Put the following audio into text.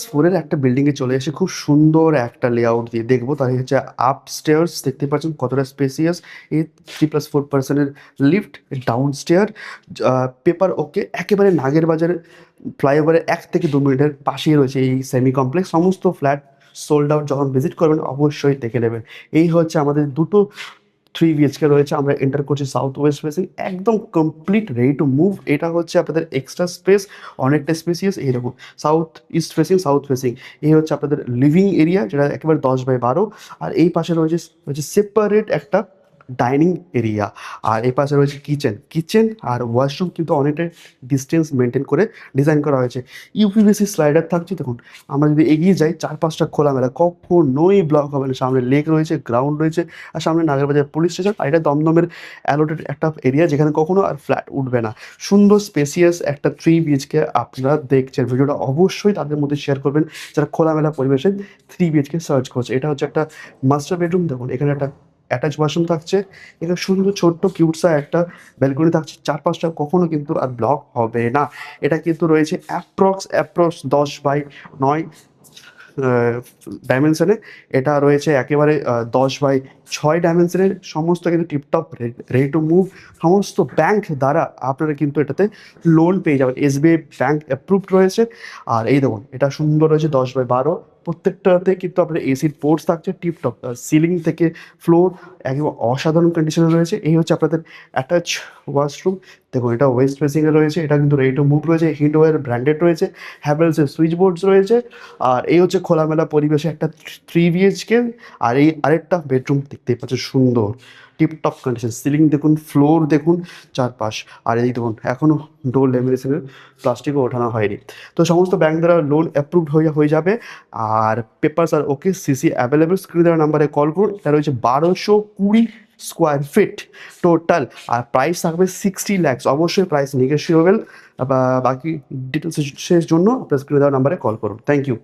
3+4-এর একটা বিল্ডিংয়ে চলে এসে খুব সুন্দর একটা লেআউট দিয়ে দেখবো। তাই হচ্ছে আপস্টেয়ার্স দেখতে পাচ্ছেন কতটা স্পেসিয়াস। এই 3+4 পার্সনের লিফট, ডাউন স্টেয়ার, পেপার ওকে, একেবারে নাগের বাজারের ফ্লাইওভারের 1 থেকে 2 মিনিটের পাশেই রয়েছে এই সেমি কমপ্লেক্স। সমস্ত ফ্ল্যাট সোল্ড আউট, যখন ভিজিট করবেন অবশ্যই দেখে নেবেন। এই হচ্ছে আমাদের দুটো 3 BHK রয়েছে। আমরা এন্টার করছি সাউথ ওয়েস্ট ফেসিং, একদম কমপ্লিট রেডি টু মুভ। এটা হচ্ছে আপনাদের এক্সট্রা স্পেস, অনেকটা স্পেসিয়াস। এইরকম south east facing, south facing. এই হচ্ছে আপনাদের লিভিং এরিয়া, যেটা একেবারে 10/12। আর এই পাশে রয়েছে সেপারেট একটা ডাইনিং এরিয়া। আর এই পাশে রয়েছে কিচেন আর ওয়াশরুম, কিন্তু অনেকটাই ডিস্টেন্স মেনটেন করে ডিজাইন করা হয়েছে। ইউপিভিসি স্লাইডার থাকছে। দেখুন, আমরা যদি এগিয়ে যাই, চারপাশটা খোলামেলা, কখনোই ব্লক হবে না। সামনে লেক রয়েছে, গ্রাউন্ড রয়েছে, আর সামনে নাগেরবাজার পুলিশ স্টেশন। আর এটা দমদমের অ্যালোটেড একটা এরিয়া, যেখানে কখনো আর ফ্ল্যাট উঠবে না। সুন্দর স্পেসিয়াস একটা 3 BHK আপনারা দেখছেন। ভিডিওটা অবশ্যই তাদের মধ্যে শেয়ার করবেন যারা খোলামেলা পরিবেশে 3 BHK সার্চ করছে। এটা হচ্ছে একটা মাস্টার বেডরুম। দেখুন, এখানে একটা অ্যাটাচ ওয়াশরুম থাকছে, এখানে সুন্দর ছোট্ট কিউটসা একটা ব্যালকনি থাকছে। চারপাশটা কখনো কিন্তু আর ব্লক হবে না। এটা কিন্তু রয়েছে অ্যাপ্রক্স 10/9 ডাইমেনশনে। এটা রয়েছে একেবারে 10/6 ডাইমেনশনের। সমস্ত কিন্তু টিপটপ, রেডি টু মুভ। সমস্ত ব্যাংক দ্বারা আপনারা কিন্তু এটাতে লোন পেয়ে যাবেন। SBI ব্যাংক অ্যাপ্রুভড রয়েছে। আর এই দেখুন, এটা সুন্দর রয়েছে 10/12। প্রত্যেকটাতে কিন্তু আপনার এসির পোর্টস থাকছে, টিপটপ সিলিং থেকে ফ্লোর একেবারে অসাধারণ কন্ডিশনে রয়েছে। এই হচ্ছে আপনাদের অ্যাটাচ ওয়াশরুম। দেখুন, এটা ওয়েস্ট ফেসিংয়ে রয়েছে, এটা কিন্তু রেডি টু মুভ রয়েছে, হিটওয়্যার ব্র্যান্ডেড রয়েছে, হ্যাভেলসের সুইচ বোর্ডস রয়েছে। আর এই হচ্ছে খোলামেলা পরিবেশে একটা 3 BHK। আর এই আরেকটা বেডরুম দেখতেই পাচ্ছেন, সুন্দর টিপটপ কন্ডিশন। সিলিং দেখুন, ফ্লোর দেখুন, চারপাশ। আর এই দেখুন, এখনও ডোর লেমিনেশনের প্লাস্টিকও ওঠানো হয়নি। তো সমস্ত ব্যাংক দ্বারা লোন অ্যাপ্রুভড হয়ে যাবে। আর পেপারস আর ওকে, সিসি অ্যাভেলেবেল। স্ক্রিন দেওয়ার নাম্বারে কল করুন। এটা রয়েছে 1220 স্কোয়ার ফিট টোটাল। আর প্রাইস থাকবে 60 lakhs। অবশ্যই প্রাইস নেগোশিয়েবল। বাকি ডিটেলসের জন্য আপনার স্ক্রিনে দেওয়ার নাম্বারে কল করুন। Thank you.